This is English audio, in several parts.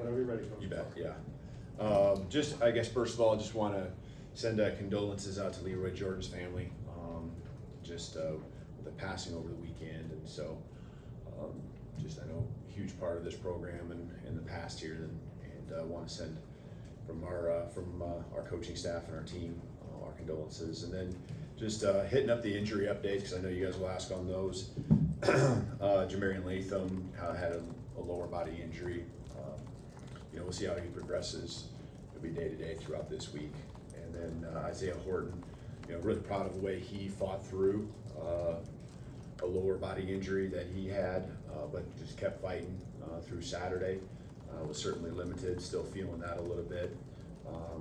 Whenever you're ready, Coach. You bet, yeah. Just, I guess, first of all, just want to send condolences out to Leroy Jordan's family, the passing over the weekend. And so, just, I know, a huge part of this program and in the past here, and want to send from our coaching staff and our team our condolences. And then just hitting up the injury updates, because I know you guys will ask on those. Jamarian Latham had a lower body injury. We'll see how he progresses. It'll be day to day throughout this week. And then Isaiah Horton, really proud of the way he fought through a lower body injury that he had, but just kept fighting through Saturday. Was certainly limited, still feeling that a little bit,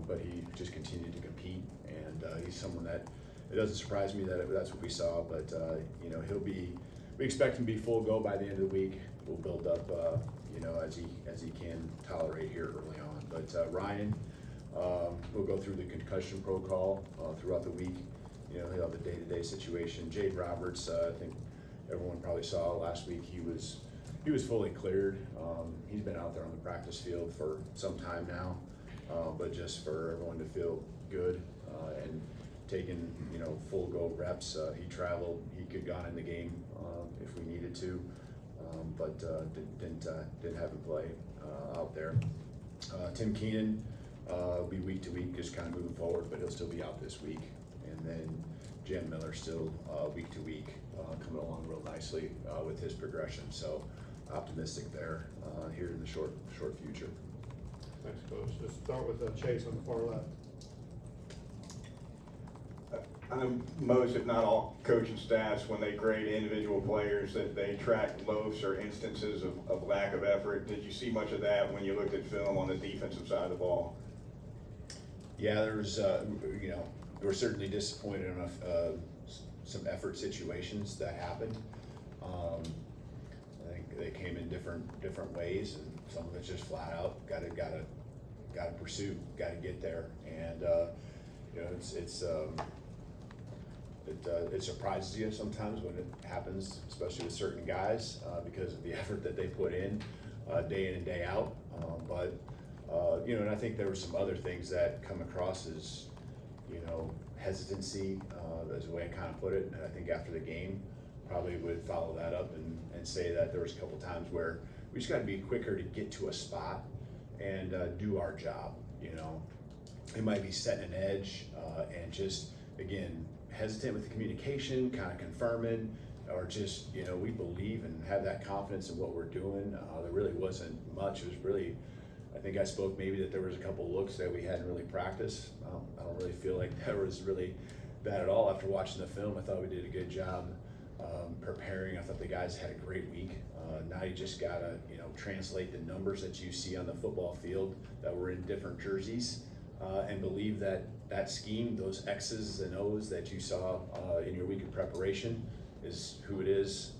but he just continued to compete. And he's someone that, it doesn't surprise me that that's what we saw, but we expect him to be full go by the end of the week. We'll build up, as he can tolerate here early on. But Ryan, we'll go through the concussion protocol throughout the week. He'll have the day-to-day situation. Jade Roberts, I think everyone probably saw last week. He was fully cleared. He's been out there on the practice field for some time now, but just for everyone to feel good and taking full go reps. He traveled. He could have gone in the game if we needed to. But didn't have him play out there. Tim Keenan will be week to week, just kind of moving forward, but he'll still be out this week. And then Jan Miller still week to week, coming along real nicely with his progression. So optimistic there here in the short future. Thanks, Coach. Let's start with Chase on the far left. Most, if not all, coaching staffs, when they grade individual players, that they track most or instances of lack of effort. Did you see much of that when you looked at film on the defensive side of the ball? Yeah, there was, we were certainly disappointed in some effort situations that happened. I think they came in different ways, and some of it's just flat out gotta pursue, gotta get there, and it surprises you sometimes when it happens, especially with certain guys, because of the effort that they put in and day out. And I think there were some other things that come across as, hesitancy, is the way I kind of put it. And I think after the game, probably would follow that up and say that there was a couple times where we just got to be quicker to get to a spot and do our job. It might be setting an edge and just, again, hesitant with the communication, kind of confirming, or just, we believe and have that confidence in what we're doing. There really wasn't much. It was really, I think I spoke maybe that there was a couple looks that we hadn't really practiced. I don't really feel like that was really bad at all. After watching the film, I thought we did a good job preparing. I thought the guys had a great week. Now you just gotta, translate the numbers that you see on the football field that were in different jerseys, and believe that scheme, those X's and O's that you saw in your week of preparation, is who it is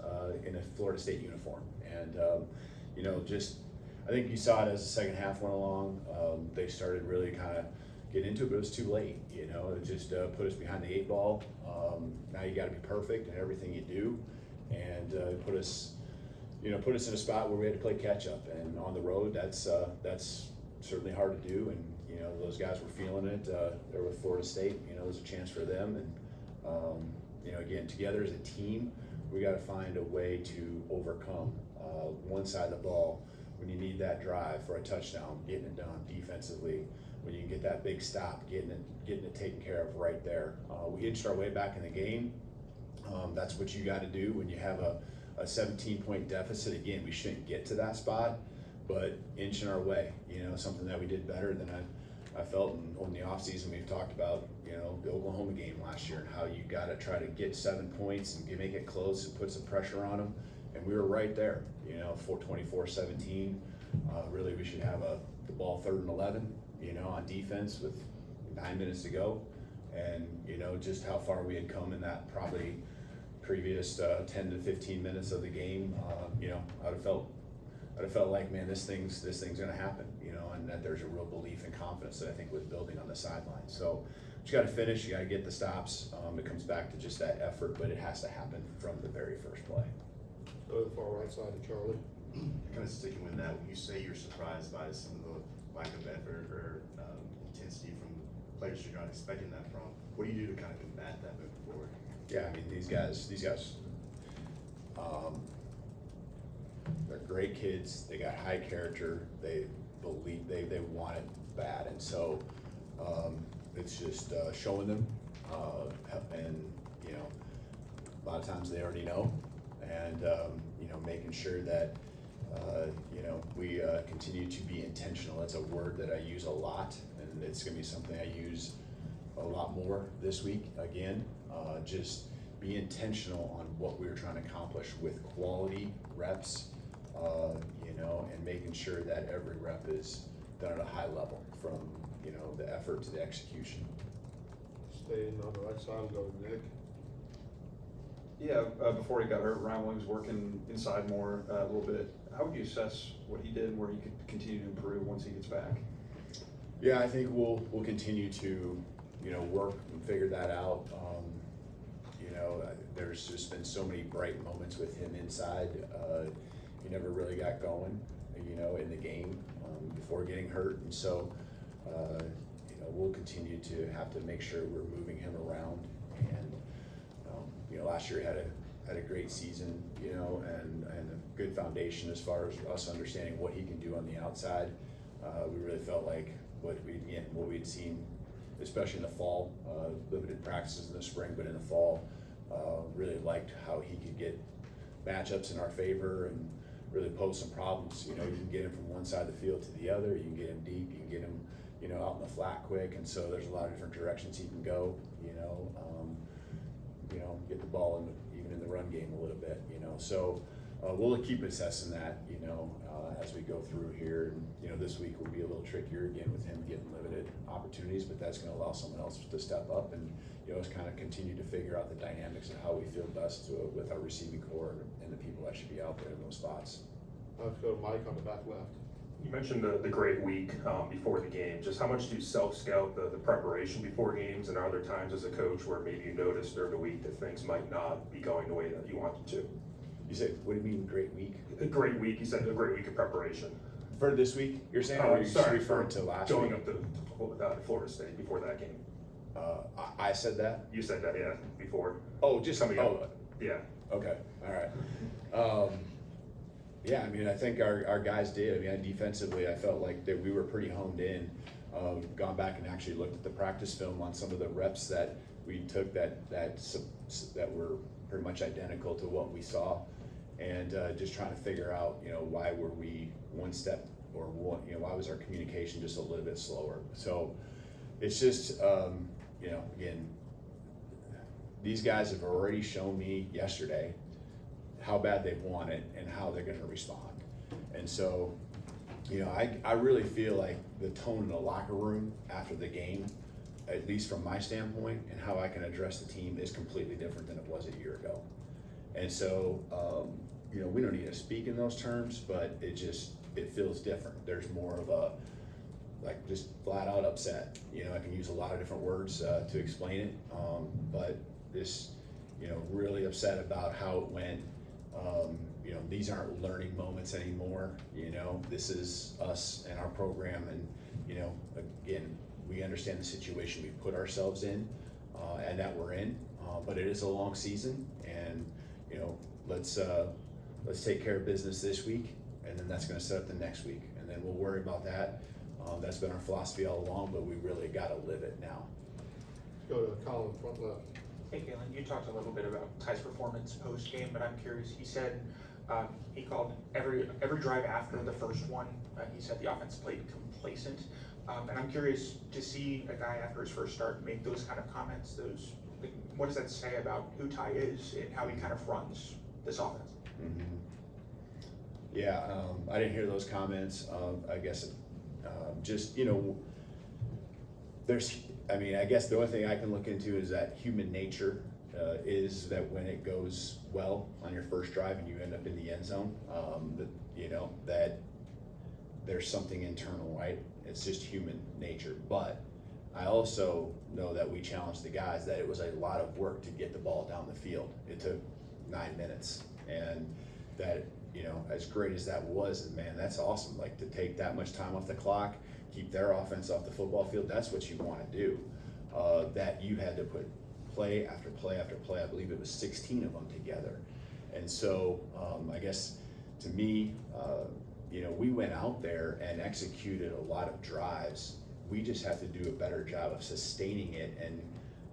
in a Florida State uniform. And I think you saw it as the second half went along. They started really kind of getting into it, but it was too late. It just put us behind the 8 ball. Now you got to be perfect in everything you do, and put us in a spot where we had to play catch up. And on the road, that's certainly hard to do. And those guys were feeling it. They're with Florida State. There's a chance for them. And again, together as a team, we got to find a way to overcome one side of the ball. When you need that drive for a touchdown, getting it done defensively. When you can get that big stop, getting it taken care of right there. We inched our way back in the game. That's what you got to do when you have a 17-point deficit. Again, we shouldn't get to that spot, but inching our way. Something that we did better than I felt in the offseason. We've talked about the Oklahoma game last year and how you got to try to get 7 points and make it close and put some pressure on them. And we were right there, 24-17. Really, we should have the ball 3rd and 11, on defense with 9 minutes to go. And, just how far we had come in that probably previous 10 to 15 minutes of the game. I'd have felt like, man, this thing's going to happen, and that there's a real belief and confidence that I think was building on the sideline. So you got to finish, you got to get the stops. It comes back to just that effort, but it has to happen from the very first play. Go to the far right side of Charlie. Kind of sticking with that, when you say you're surprised by some of the lack of effort or intensity from players you're not expecting that from, what do you do to kind of combat that moving forward? Yeah, I mean, these guys, they're great kids. They got high character. They believe, they want it bad. And so, it's just, showing them, and, you know, a lot of times they already know. And, you know, making sure that, you know, we, continue to be intentional. That's a word that I use a lot, and it's gonna be something I use a lot more this week. Again, just be intentional on what we're trying to accomplish with quality reps, you know, and making sure that every rep is done at a high level, from, you know, the effort to the execution. Staying on the right side, we'll go to Nick. Yeah, before he got hurt, Ryan Williams working inside more a little bit. How would you assess what he did, where he could continue to improve once he gets back? Yeah, I think we'll continue to, you know, work and figure that out. You know, there's just been so many bright moments with him inside. He never really got going, you know, in the game before getting hurt, and so you know, we'll continue to have to make sure we're moving him around. And you know, last year he had a great season, you know, and a good foundation as far as us understanding what he can do on the outside. We really felt like what we'd seen, especially in the fall, limited practices in the spring, but in the fall, really liked how he could get matchups in our favor and really pose some problems. You know, you can get him from one side of the field to the other, you can get him deep, you can get him, you know, out in the flat quick, and so there's a lot of different directions he can go, you know, get the ball even in the run game a little bit, you know. So we'll keep assessing that, you know, as we go through here. And, you know, this week will be a little trickier again with him getting limited opportunities, but that's gonna allow someone else to step up and, you know, just kind of continue to figure out the dynamics of how we feel best with our receiving core and the people that should be out there in those spots. Let's go to Mike on the back left. You mentioned the great week before the game. Just how much do you self-scout the preparation before games, and are there times as a coach where maybe you notice during the week that things might not be going the way that you want them to? You say, what do you mean great week? A great week, you said a great week of preparation. For this week, you're saying, or are you Sorry, referring to last week? Going up to Florida State before that game. I said that? You said that, yeah, before. Oh, just Coming oh, up. Yeah. okay, all right. Yeah, I mean, I think our guys did. I mean, defensively, I felt like that we were pretty honed in. Gone back and actually looked at the practice film on some of the reps that we took that were pretty much identical to what we saw, and just trying to figure out, you know, why were we one step or one, you know, why was our communication just a little bit slower? So it's just, you know, again, these guys have already shown me yesterday how bad they want it and how they're gonna respond. And so, you know, I really feel like the tone in the locker room after the game, at least from my standpoint, and how I can address the team is completely different than it was a year ago. And so, you know, we don't need to speak in those terms, but it feels different. There's more of a, like, just flat out upset. You know, I can use a lot of different words to explain it, but this, you know, really upset about how it went. You know, these aren't learning moments anymore. You know, this is us and our program, and, you know, again, we understand the situation we put ourselves in and that we're in, but it is a long season, and, you know, let's take care of business this week, and then that's going to set up the next week, and then we'll worry about that. That's been our philosophy all along, but we really got to live it now. Let's go to Colin, front left. Hey, Kalen, you talked a little bit about Ty's performance post-game, but I'm curious, he said, he called every drive after the first one, he said the offense played complacent, and I'm curious to see a guy after his first start make those kind of comments. What does that say about who Ty is and how he kind of runs this offense? Mm-hmm. Yeah, I didn't hear those comments. I guess just, you know, I guess the only thing I can look into is that human nature is that when it goes well on your first drive and you end up in the end zone, you know, that there's something internal, right? It's just human nature. But I also know that we challenged the guys that it was a lot of work to get the ball down the field. It took 9 minutes, and that you know, as great as that was, and man, that's awesome. Like to take that much time off the clock, keep their offense off the football field, that's what you want to do. That you had to put play after play after play. I believe it was 16 of them together. And so I guess to me, you know, we went out there and executed a lot of drives. We just have to do a better job of sustaining it. And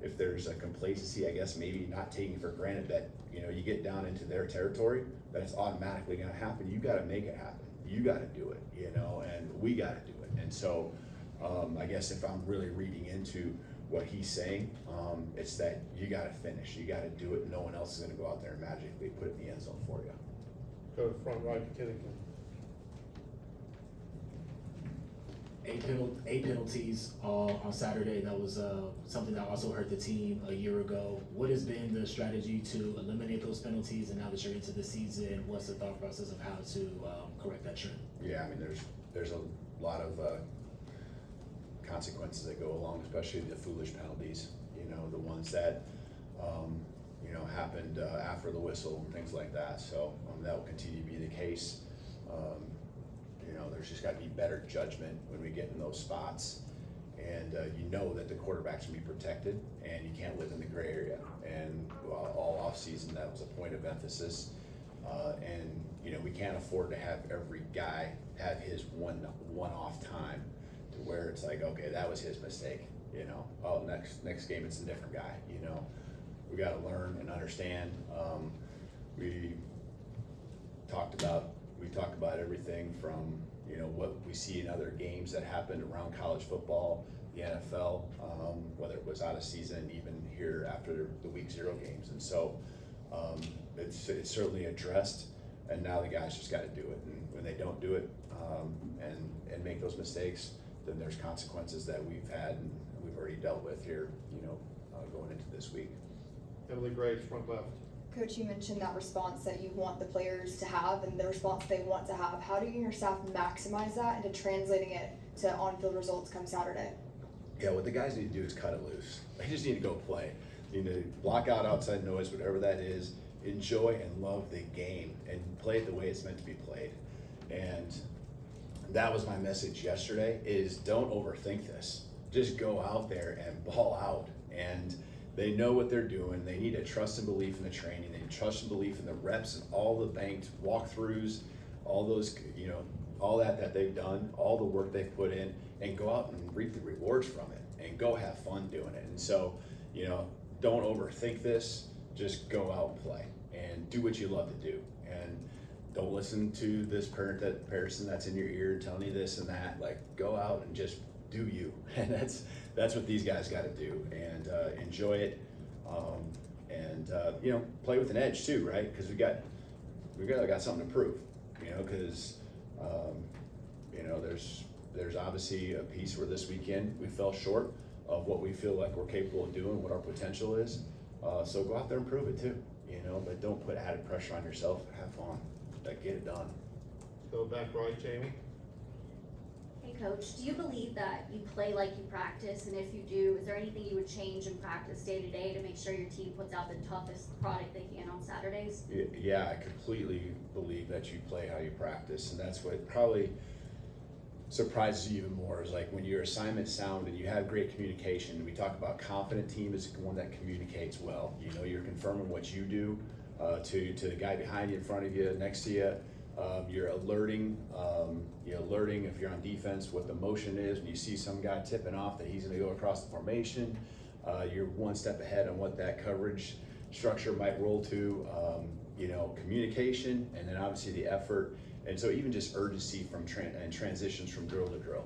if there's a complacency, I guess maybe not taking for granted that, you know, you get down into their territory, that it's automatically going to happen. You got to make it happen. You got to do it, you know, and we got to do it. And so I guess if I'm really reading into what he's saying, it's that you got to finish. You got to do it. No one else is going to go out there and magically put it in the end zone for you. Go to front right to Kennington. 8 penalties on Saturday. That was something that also hurt the team a year ago. What has been the strategy to eliminate those penalties? And now that you're into the season, what's the thought process of how to correct that trend? Yeah, I mean, there's a lot of consequences that go along, especially the foolish penalties. You know, the ones that you know happened after the whistle and things like that. So that will continue to be the case. You know, there's just got to be better judgment when we get in those spots, and you know that the quarterback's gonna be protected, and you can't live in the gray area. And all off season, that was a point of emphasis. And you know, we can't afford to have every guy have his one-off time to where it's like, okay, that was his mistake. You know, oh, next game it's a different guy. You know, we got to learn and understand. We talked about everything from, you know, what we see in other games that happened around college football, the NFL, whether it was out of season, even here after the week 0 games. And so it's certainly addressed, and now the guys just got to do it. And when they don't do it and make those mistakes, then there's consequences that we've had and we've already dealt with here, you know, going into this week. Emily Graves, front left. Coach, you mentioned that response that you want the players to have and the response they want to have. How do you and your staff maximize that into translating it to on-field results come Saturday? Yeah, what the guys need to do is cut it loose. They just need to go play. You need to block out outside noise, whatever that is, enjoy and love the game and play it the way it's meant to be played. And that was my message yesterday, is don't overthink this. Just go out there and ball out. And they know what they're doing. They need a trust and belief in the training. They need trust and belief in the reps and all the banked walkthroughs, all those, you know, all that they've done, all the work they've put in, and go out and reap the rewards from it and go have fun doing it. And so, you know, don't overthink this. Just go out and play and do what you love to do. And don't listen to this person that's in your ear telling you this and that. Like, go out and just do you. And that's what these guys got to do, and enjoy it, and you know, play with an edge too, right? Because we got something to prove, you know. Because you know, there's obviously a piece where this weekend we fell short of what we feel like we're capable of doing, what our potential is. So go out there and prove it too, you know. But don't put added pressure on yourself. Have fun, like, get it done. Go back right, Jamie. Hey Coach, do you believe that you play like you practice? And if you do, is there anything you would change in practice day to day to make sure your team puts out the toughest product they can on Saturdays? Yeah, I completely believe that you play how you practice, and that's what probably surprises you even more, is like when your assignment's sound and you have great communication. We talk about confident team is one that communicates well. You know, you're confirming what you do to the guy behind you, in front of you, next to you. You're alerting if you're on defense what the motion is. When you see some guy tipping off that he's going to go across the formation, you're one step ahead on what that coverage structure might roll to. You know, communication, and then obviously the effort, and so even just urgency from and transitions from drill to drill.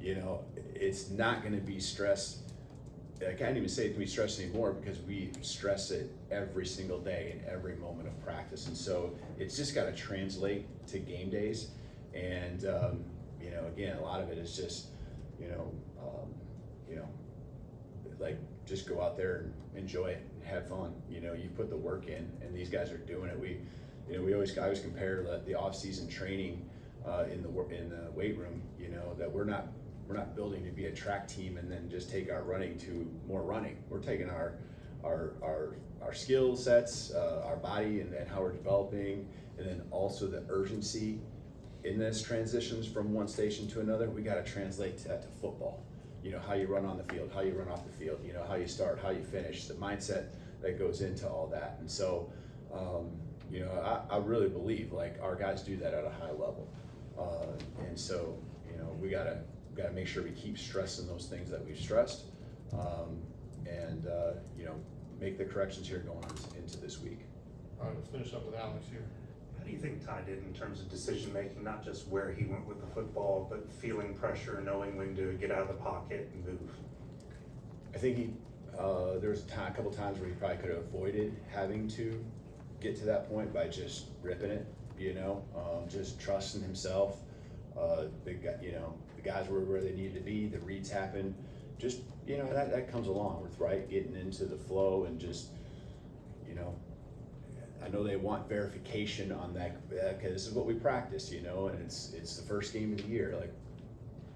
You know, it's not going to be stress. I can't even say it can be stressed anymore, because we stress it every single day in every moment of practice. And so it's just got to translate to game days. And, you know, again, a lot of it is just, like, just go out there and enjoy it and have fun. You know, you put the work in, and these guys are doing it. I always compare the off-season training in the weight room, you know, that we're not building to be a track team and then just take our running to more running. We're taking our our skill sets, our body, and how we're developing, and then also the urgency in this transitions from one station to another. We got to translate that to football. You know, how you run on the field, how you run off the field, you know, how you start, how you finish, the mindset that goes into all that. And so, you know, I really believe like our guys do that at a high level. And so, you know, we gotta make sure we keep stressing those things that we've stressed, and you know, make the corrections here going into this week. All right, let's finish up with Alex here. How do you think Ty did in terms of decision making, not just where he went with the football, but feeling pressure, knowing when to get out of the pocket and move? I think there was a couple times where he probably could have avoided having to get to that point by just ripping it, you know, just trusting himself. You know, the guys were where they needed to be, the reads happened. Just, you know, that comes along with, right, getting into the flow and just, you know, I know they want verification on that because this is what we practice, you know, and it's the first game of the year, like,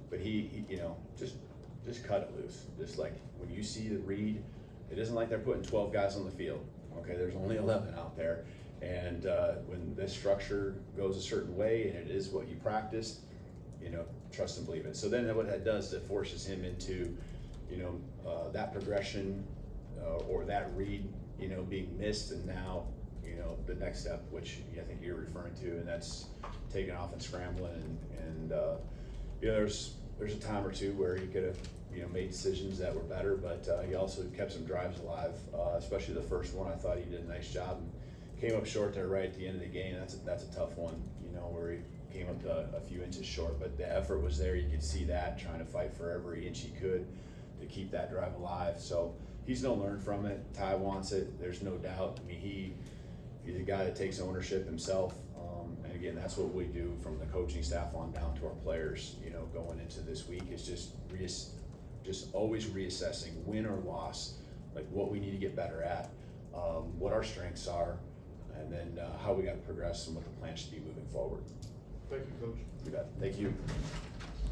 but he you know, just cut it loose. Just like when you see the read, it isn't like they're putting 12 guys on the field. Okay, there's only 11 out there, and when this structure goes a certain way and it is what you practiced, you know, trust and believe it. So then what that does, it forces him into, you know, that progression or that read, you know, being missed, and now, you know, the next step, which I think you're referring to, and that's taking off and scrambling, and you know, there's a time or two where he could have, you know, made decisions that were better, but he also kept some drives alive, especially the first one. I thought he did a nice job and came up short there right at the end of the game. That's a tough one, you know, where he came up a few inches short, but the effort was there. You could see that, trying to fight for every inch he could to keep that drive alive. So he's gonna learn from it. Ty wants it, there's no doubt. I mean, he's a guy that takes ownership himself, and again, that's what we do from the coaching staff on down to our players, you know, going into this week is just always reassessing, win or loss, like what we need to get better at, what our strengths are, and then how we got to progress and what the plan should be moving forward. Thank you, Coach. You bet. Thank you.